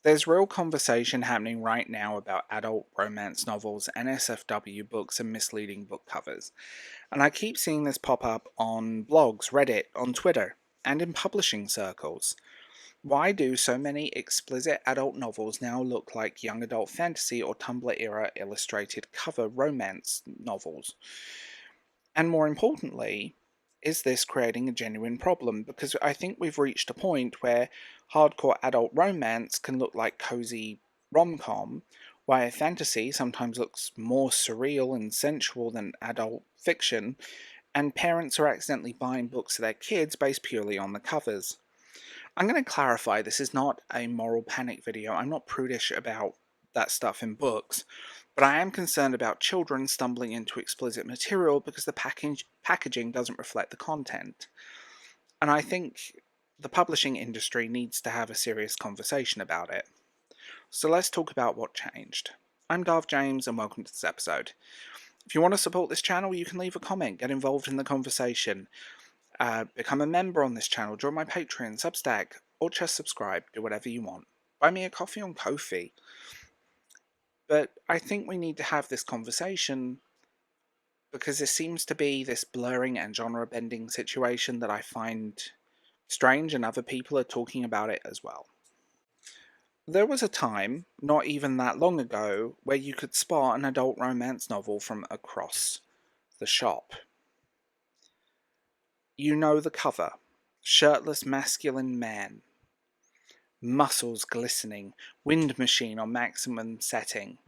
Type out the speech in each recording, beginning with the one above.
There's real conversation happening right now about adult romance novels, NSFW books, and misleading book covers. And I keep seeing this pop up on blogs, Reddit, on Twitter, and in publishing circles. Why do so many explicit adult novels now look like young adult fantasy or Tumblr era illustrated cover romance novels? And more importantly, is this creating a genuine problem? Because I think we've reached a point where hardcore adult romance can look like cozy rom com, while fantasy sometimes looks more surreal and sensual than adult fiction, and parents are accidentally buying books for their kids based purely on the covers. I'm going to clarify this is not a moral panic video. I'm not prudish about that stuff in books, but I am concerned about children stumbling into explicit material because the packaging doesn't reflect the content. And I think the publishing industry needs to have a serious conversation about it. So let's talk about what changed. I'm Darth James and welcome to this episode. If you want to support this channel, you can leave a comment, get involved in the conversation. Become a member on this channel, join my Patreon, Substack, or just subscribe, do whatever you want. Buy me a coffee on Ko-fi. But I think we need to have this conversation because there seems to be this blurring and genre bending situation that I find strange, and other people are talking about it as well. There was a time, not even that long ago, where you could spot an adult romance novel from across the shop. You know the cover. Shirtless masculine man. Muscles glistening. Wind machine on maximum setting.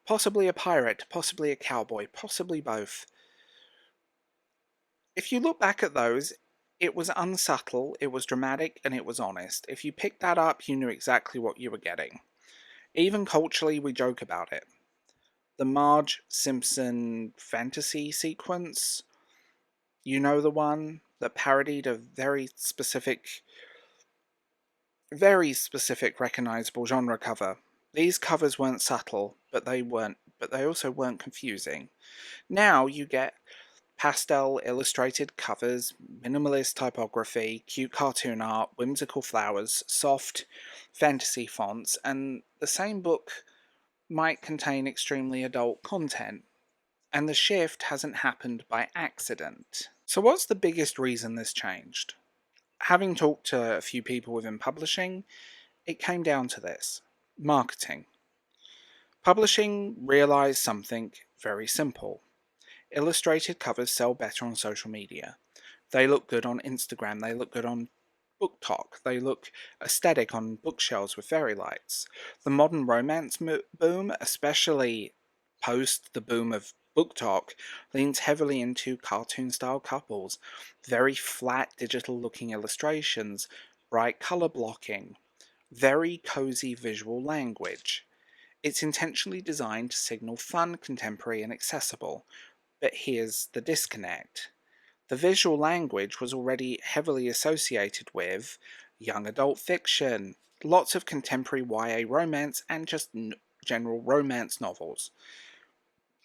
Possibly a pirate, possibly a cowboy, possibly both. If you look back at those, it was unsubtle, it was dramatic, and it was honest. If you picked that up, you knew exactly what you were getting. Even culturally, we joke about it. The Marge Simpson fantasy sequence, you know the one that parodied a very specific, recognizable genre cover. These covers weren't subtle, but they also weren't confusing. Now you get pastel illustrated covers, minimalist typography, cute cartoon art, whimsical flowers, soft fantasy fonts, and the same book might contain extremely adult content. And the shift hasn't happened by accident. So, what's the biggest reason this changed? Having talked to a few people within publishing, it came down to this: marketing. Publishing realized something very simple. Illustrated covers sell better on social media. They look good on Instagram, they look good on BookTok, they look aesthetic on bookshelves with fairy lights. The modern romance boom, especially post the boom of BookTok, leans heavily into cartoon-style couples, very flat digital-looking illustrations, bright color blocking, very cozy visual language. It's intentionally designed to signal fun, contemporary, and accessible. But here's the disconnect. The visual language was already heavily associated with young adult fiction, lots of contemporary YA romance, and just general romance novels.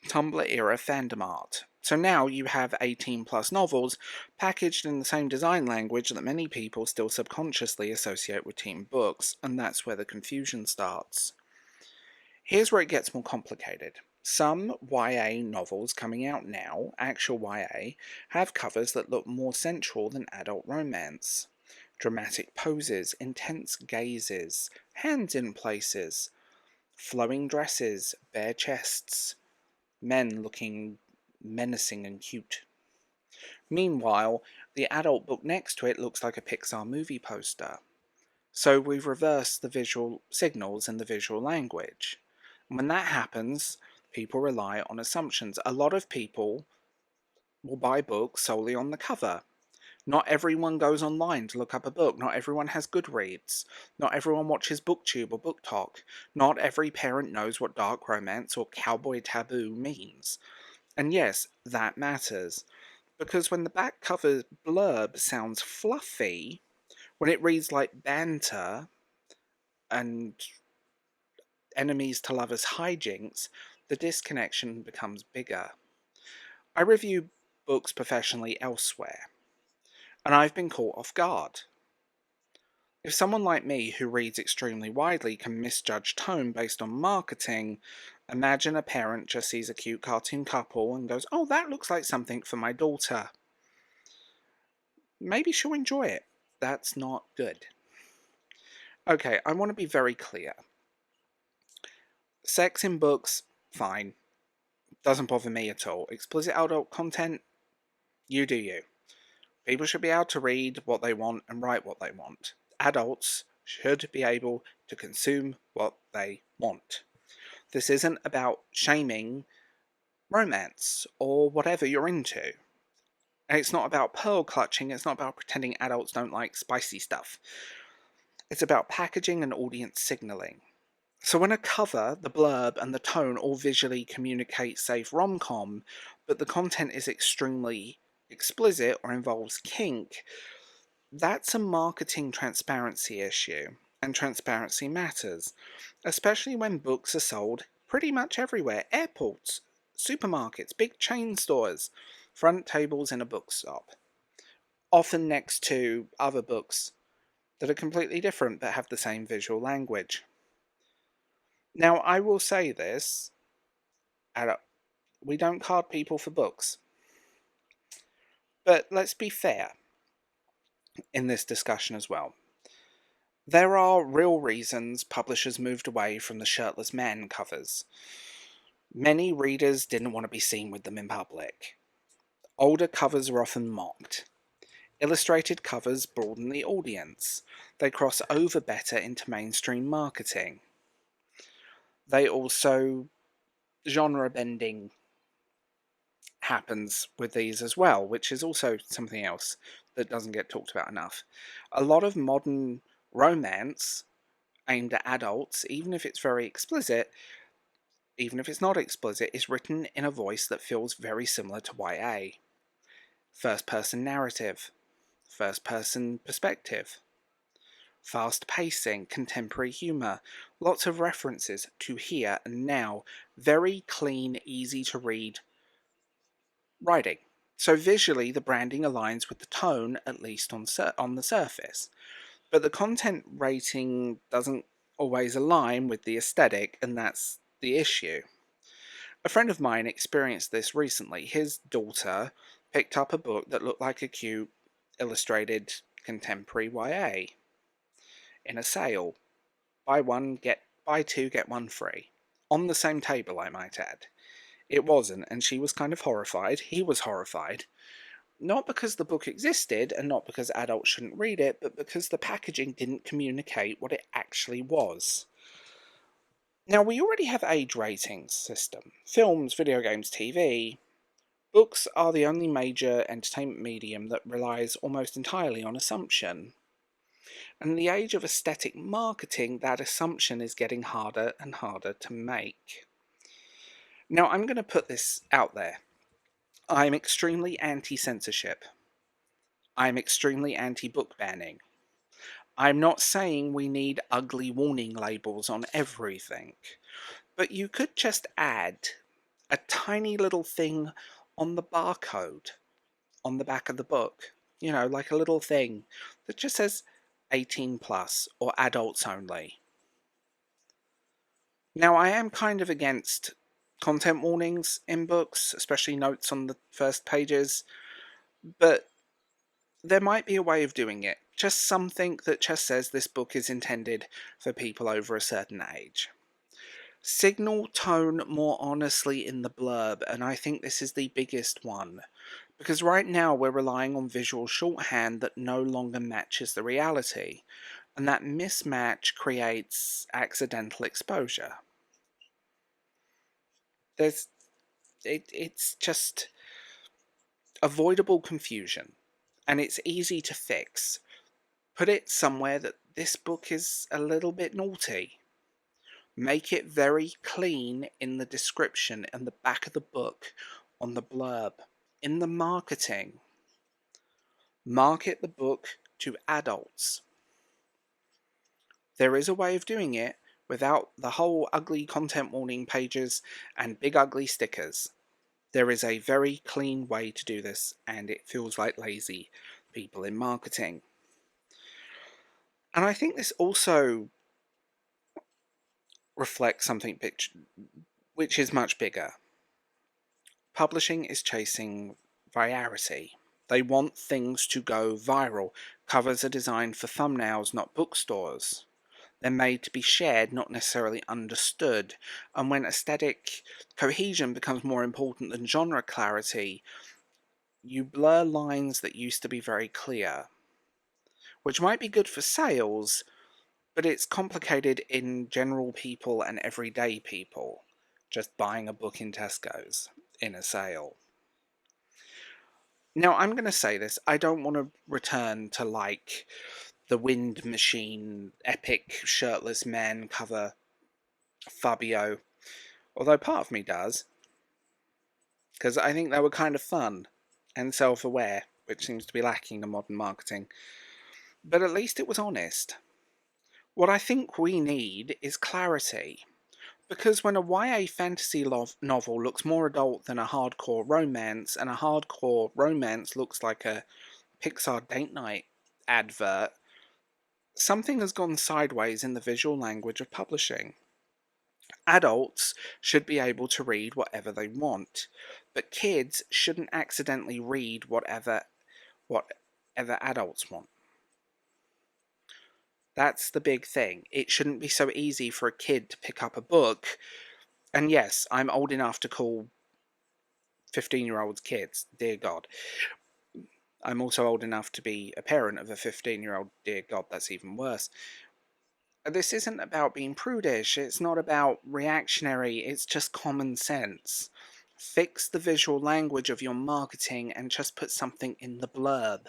Tumblr era fandom art. So now you have 18 plus novels packaged in the same design language that many people still subconsciously associate with teen books, and that's where the confusion starts. Here's where it gets more complicated. Some YA novels coming out now, actual YA, have covers that look more sensual than adult romance. Dramatic poses, intense gazes, hands in places, flowing dresses, bare chests, men looking menacing and cute. Meanwhile, the adult book next to it looks like a Pixar movie poster. So we've reversed the visual signals and the visual language. When that happens, people rely on assumptions. A lot of people will buy books solely on the cover. Not everyone goes online to look up a book. Not everyone has Goodreads. Not everyone watches BookTube or BookTok. Not every parent knows what dark romance or cowboy taboo means. And yes, that matters. Because when the back cover blurb sounds fluffy, when it reads like banter and enemies to lovers hijinks, the disconnection becomes bigger. I review books professionally elsewhere, and I've been caught off guard. If someone like me who reads extremely widely can misjudge tone based on marketing, imagine a parent just sees a cute cartoon couple and goes, "Oh, that looks like something for my daughter." Maybe she'll enjoy it. That's not good. Okay, I want to be very clear. Sex in books, fine. Doesn't bother me at all. Explicit adult content, you do you. People should be able to read what they want and write what they want. Adults should be able to consume what they want. This isn't about shaming romance or whatever you're into. And it's not about pearl clutching, it's not about pretending adults don't like spicy stuff. It's about packaging and audience signalling. So when a cover, the blurb, and the tone all visually communicate safe rom-com, but the content is extremely explicit or involves kink, that's a marketing transparency issue, and transparency matters, especially when books are sold pretty much everywhere. Airports, supermarkets, big chain stores, front tables in a bookshop, often next to other books that are completely different but have the same visual language. Now, I will say this, we don't card people for books. But let's be fair in this discussion as well. There are real reasons publishers moved away from the shirtless man covers. Many readers didn't want to be seen with them in public. Older covers are often mocked. Illustrated covers broaden the audience. They cross over better into mainstream marketing. They also, genre bending happens with these as well, which is also something else that doesn't get talked about enough. A lot of modern romance aimed at adults, even if it's very explicit, even if it's not explicit, is written in a voice that feels very similar to YA. First-person narrative, first-person perspective, fast pacing, contemporary humour, lots of references to here and now, very clean, easy to read writing. So visually the branding aligns with the tone, at least on the surface. But the content rating doesn't always align with the aesthetic, and that's the issue. A friend of mine experienced this recently. His daughter picked up a book that looked like a cute, illustrated, contemporary YA in a sale. Buy two, get one free. On the same table, I might add. It wasn't, and she was kind of horrified. He was horrified. Not because the book existed, and not because adults shouldn't read it, but because the packaging didn't communicate what it actually was. Now, we already have age ratings system. Films, video games, TV. Books are the only major entertainment medium that relies almost entirely on assumption. And in the age of aesthetic marketing, that assumption is getting harder and harder to make. Now, I'm going to put this out there. I'm extremely anti-censorship. I'm extremely anti-book banning. I'm not saying we need ugly warning labels on everything, but you could just add a tiny little thing on the barcode on the back of the book. You know, like a little thing that just says 18 plus or adults only. Now, I am kind of against content warnings in books, especially notes on the first pages, but there might be a way of doing it. Just something that just says this book is intended for people over a certain age. Signal tone more honestly in the blurb, and I think this is the biggest one. Because right now we're relying on visual shorthand that no longer matches the reality, and that mismatch creates accidental exposure. It's just avoidable confusion, and it's easy to fix. Put it somewhere that this book is a little bit naughty. Make it very clean in the description and the back of the book, on the blurb, in the marketing. Market the book to adults. There is a way of doing it without the whole ugly content warning pages and big ugly stickers. There is a very clean way to do this, and it feels like lazy people in marketing. And I think this also reflects something which is much bigger. Publishing is chasing virality. They want things to go viral. Covers are designed for thumbnails, not bookstores. They're made to be shared, not necessarily understood. And when aesthetic cohesion becomes more important than genre clarity, you blur lines that used to be very clear, which might be good for sales, but it's complicated in general people and everyday people, just buying a book in Tesco's in a sale. Now, I'm going to say this, I don't want to return to like the Wind Machine epic shirtless men cover Fabio, although part of me does, because I think they were kind of fun and self-aware, which seems to be lacking in modern marketing. But at least it was honest. What I think we need is clarity. Because when a YA fantasy novel looks more adult than a hardcore romance, and a hardcore romance looks like a Pixar date night advert, something has gone sideways in the visual language of publishing. Adults should be able to read whatever they want, but kids shouldn't accidentally read whatever adults want. That's the big thing. It shouldn't be so easy for a kid to pick up a book. And yes, I'm old enough to call 15-year-olds kids, dear God. I'm also old enough to be a parent of a 15-year-old, dear God, that's even worse. This isn't about being prudish, it's not about reactionary, it's just common sense. Fix the visual language of your marketing and just put something in the blurb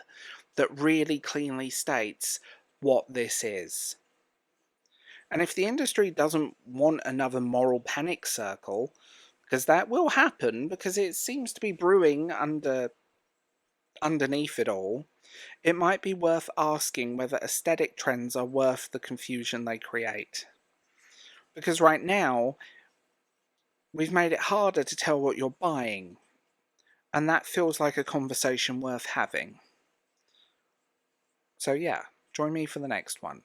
that really cleanly states what this is. And if the industry doesn't want another moral panic circle, because that will happen, because it seems to be brewing underneath it all, it might be worth asking whether aesthetic trends are worth the confusion they create. Because right now, we've made it harder to tell what you're buying, and that feels like a conversation worth having. So yeah, join me for the next one.